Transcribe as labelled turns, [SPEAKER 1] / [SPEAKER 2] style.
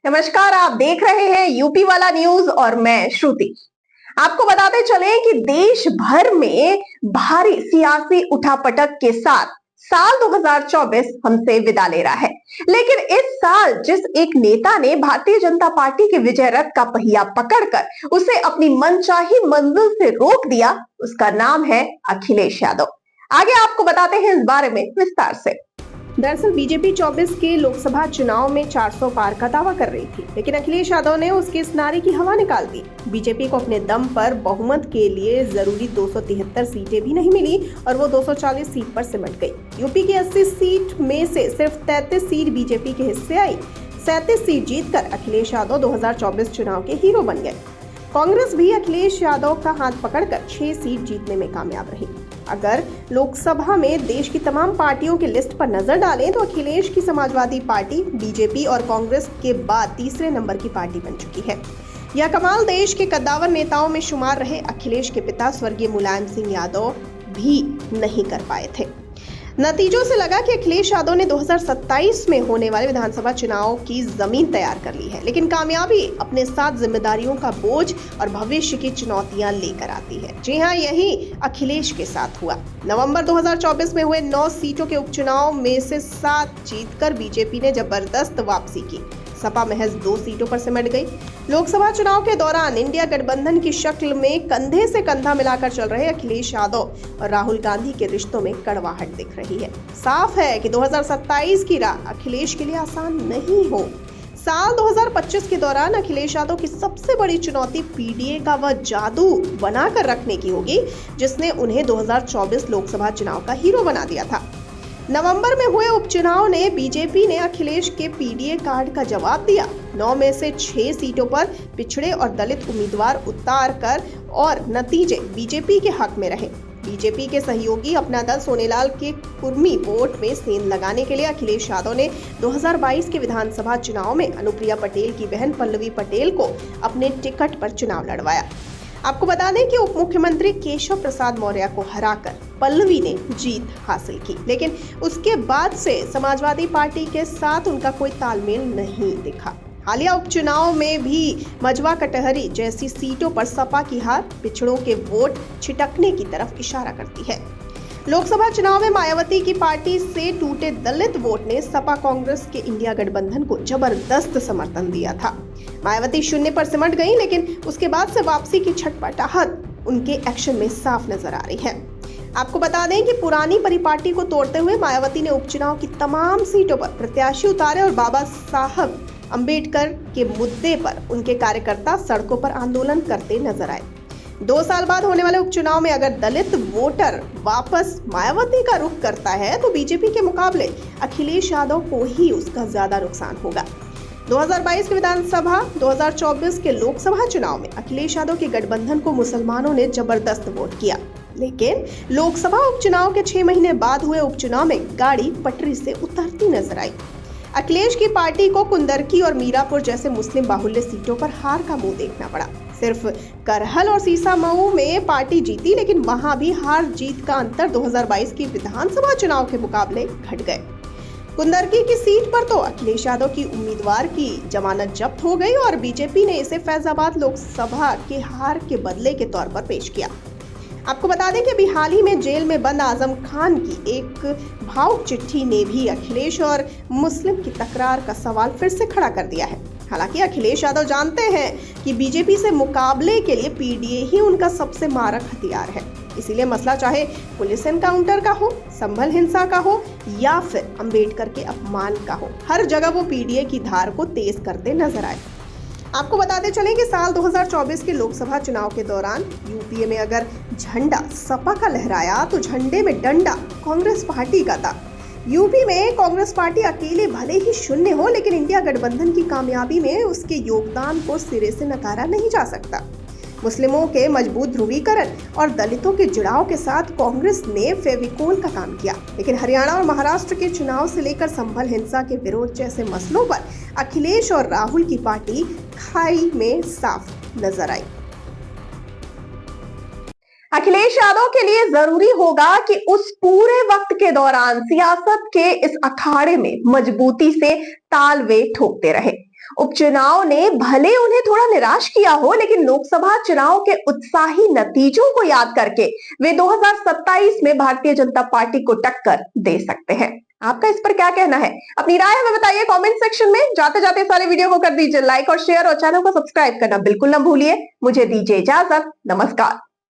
[SPEAKER 1] नमस्कार, आप देख रहे हैं यूपी वाला न्यूज और मैं श्रुति। आपको बताते चले कि देश भर में भारी सियासी उठापटक के साथ साल 2024 हमसे विदा ले रहा है। लेकिन इस साल जिस एक नेता ने भारतीय जनता पार्टी के विजय रथ का पहिया पकड़कर उसे अपनी मनचाही मंजिल से रोक दिया, उसका नाम है अखिलेश यादव। आगे आपको बताते हैं इस बारे में विस्तार से। दरअसल बीजेपी 24 के लोकसभा चुनाव में 400 पार का दावा कर रही थी, लेकिन अखिलेश यादव ने उसके इस नारे की हवा निकाल दी। बीजेपी को अपने दम पर बहुमत के लिए जरूरी 273 सीटें भी नहीं मिली और वो 240 सीट पर सिमट गई। यूपी की 80 सीट में से सिर्फ 33 सीट बीजेपी के हिस्से आई। 37 सीट जीतकर अखिलेश यादव 2024 चुनाव के हीरो बन गए। कांग्रेस भी अखिलेश यादव का हाथ पकड़कर 6 सीट जीतने में कामयाब रही। अगर लोकसभा में देश की तमाम पार्टियों की लिस्ट पर नजर डालें तो अखिलेश की समाजवादी पार्टी बीजेपी और कांग्रेस के बाद तीसरे नंबर की पार्टी बन चुकी है। यह कमाल देश के कद्दावर नेताओं में शुमार रहे अखिलेश के पिता स्वर्गीय मुलायम सिंह यादव भी नहीं कर पाए थे। नतीजों से लगा कि अखिलेश यादव ने 2027 में होने वाले विधानसभा चुनाव की जमीन तैयार कर ली है, लेकिन कामयाबी अपने साथ जिम्मेदारियों का बोझ और भविष्य की चुनौतियां लेकर आती है। जी हां, यही अखिलेश के साथ हुआ। नवंबर 2024 में हुए 9 सीटों के उपचुनाव में से 7 जीतकर बीजेपी ने जबरदस्त वापसी की। सपा महज 2 सीटों पर सिमट गई। लोकसभा चुनाव के दौरान इंडिया गठबंधन की शक्ल में कंधे से कंधा मिलाकर चल रहे अखिलेश यादव और राहुल गांधी के रिश्तों में कड़वाहट दिख रही है। साफ है कि 2027 की राह अखिलेश के लिए आसान नहीं हो। साल 2025 के दौरान अखिलेश यादव की सबसे बड़ी चुनौती पीडीए का वह जादू बनाकर रखने की होगी जिसने उन्हें 2024 लोकसभा चुनाव का हीरो बना दिया था। नवंबर में हुए उपचुनाव ने बीजेपी ने अखिलेश के पीडीए कार्ड का जवाब दिया। 9 में से 6 सीटों पर पिछड़े और दलित उम्मीदवार उतार कर और नतीजे बीजेपी के हक में रहे। बीजेपी के सहयोगी अपना दल सोनेलाल के कुर्मी वोट में सेंध लगाने के लिए अखिलेश यादव ने 2022 के विधानसभा चुनाव में अनुप्रिया पटेल की बहन पल्लवी पटेल को अपने टिकट पर चुनाव लड़वाया। आपको बता दें कि उप मुख्यमंत्री केशव प्रसाद मौर्य को हराकर पल्लवी ने जीत हासिल की, लेकिन उसके बाद से समाजवादी पार्टी के साथ उनका कोई तालमेल नहीं दिखा। हालिया उपचुनाव में भी मजवा कटहरी जैसी सीटों पर सपा की हार पिछड़ों के वोट छिटकने की तरफ इशारा करती है। लोकसभा चुनाव में मायावती की पार्टी से टूटे दलित वोट ने सपा कांग्रेस के इंडिया गठबंधन को जबरदस्त समर्थन दिया था। मायावती 0 पर सिमट गई, लेकिन उसके बाद से वापसी की छटपटाहट उनके एक्शन में साफ नजर आ रही है। आपको बता दें कि पुरानी परिपाटी को तोड़ते हुए मायावती ने उपचुनाव की तमाम सीटों पर प्रत्याशी उतारे और बाबा साहब अंबेडकर के मुद्दे पर उनके कार्यकर्ता सड़कों पर आंदोलन करते नजर आए। 2 साल बाद होने वाले उपचुनाव में अगर दलित वोटर वापस मायावती का रुख करता है तो बीजेपी के मुकाबले अखिलेश यादव को ही उसका ज्यादा नुकसान होगा। 2022 के विधानसभा 2024 के लोकसभा चुनाव में अखिलेश यादव के गठबंधन को मुसलमानों ने जबरदस्त वोट किया, लेकिन लोकसभा उपचुनाव के 6 महीने बाद हुए उपचुनाव में गाड़ी पटरी से उतरती नजर आई। अखिलेश की पार्टी को कुंदरकी और मीरापुर जैसे मुस्लिम बाहुल्य सीटों पर हार का मुंह देखना पड़ा। सिर्फ करहल और सीसामऊ में पार्टी जीती, लेकिन वहां भी हार जीत का अंतर 2022 की विधानसभा चुनाव के मुकाबले घट गए। कुंदरकी की सीट पर तो अखिलेश यादव की उम्मीदवार की जमानत जब्त हो गई और बीजेपी ने इसे फैजाबाद लोकसभा के हार के बदले के तौर पर पेश किया। आपको बता दें कि अभी हाल ही में जेल में बंद आजम खान की एक भावुक चिट्ठी ने भी अखिलेश और मुस्लिम की तकरार का सवाल फिर से खड़ा कर दिया है। हालांकि अखिलेश यादव जानते हैं कि बीजेपी से मुकाबले के लिए पीडीए ही उनका सबसे मारक हथियार है। इसीलिए मसला चाहे पुलिस एनकाउंटर का हो, संभल हिंसा का हो या फिर अंबेडकर के अपमान का हो, हर जगह वो पीडीए की धार को तेज करते नजर आए। आपको बताते चलें कि साल 2024 के लोकसभा चुनाव के दौरान यूपीए में अगर झंडा सपा का लहराया तो झंडे में डंडा कांग्रेस पार्टी का था। यूपी में कांग्रेस पार्टी अकेले भले ही शून्य हो, लेकिन इंडिया गठबंधन की कामयाबी में उसके योगदान को सिरे से नकारा नहीं जा सकता। मुस्लिमों के मजबूत ध्रुवीकरण और दलितों के जुड़ाव के साथ कांग्रेस ने फेविकोल का काम किया, लेकिन हरियाणा और महाराष्ट्र के चुनाव से लेकर संभल हिंसा के विरोध जैसे मसलों पर अखिलेश और राहुल की पार्टी खाई में साफ नजर आई। अखिलेश यादव के लिए जरूरी होगा कि उस पूरे वक्त के दौरान सियासत के इस अखाड़े में मजबूती से ताल वे ठोकते रहे। उपचुनाव ने भले उन्हें थोड़ा निराश किया हो, लेकिन लोकसभा चुनाव के उत्साही नतीजों को याद करके वे 2027 में भारतीय जनता पार्टी को टक्कर दे सकते हैं। आपका इस पर क्या कहना है? अपनी राय हमें बताइए कमेंट सेक्शन में। जाते जाते सारे वीडियो को कर दीजिए लाइक और शेयर, और चैनल को सब्सक्राइब करना बिल्कुल ना भूलिए। मुझे दीजिए इजाजत, नमस्कार।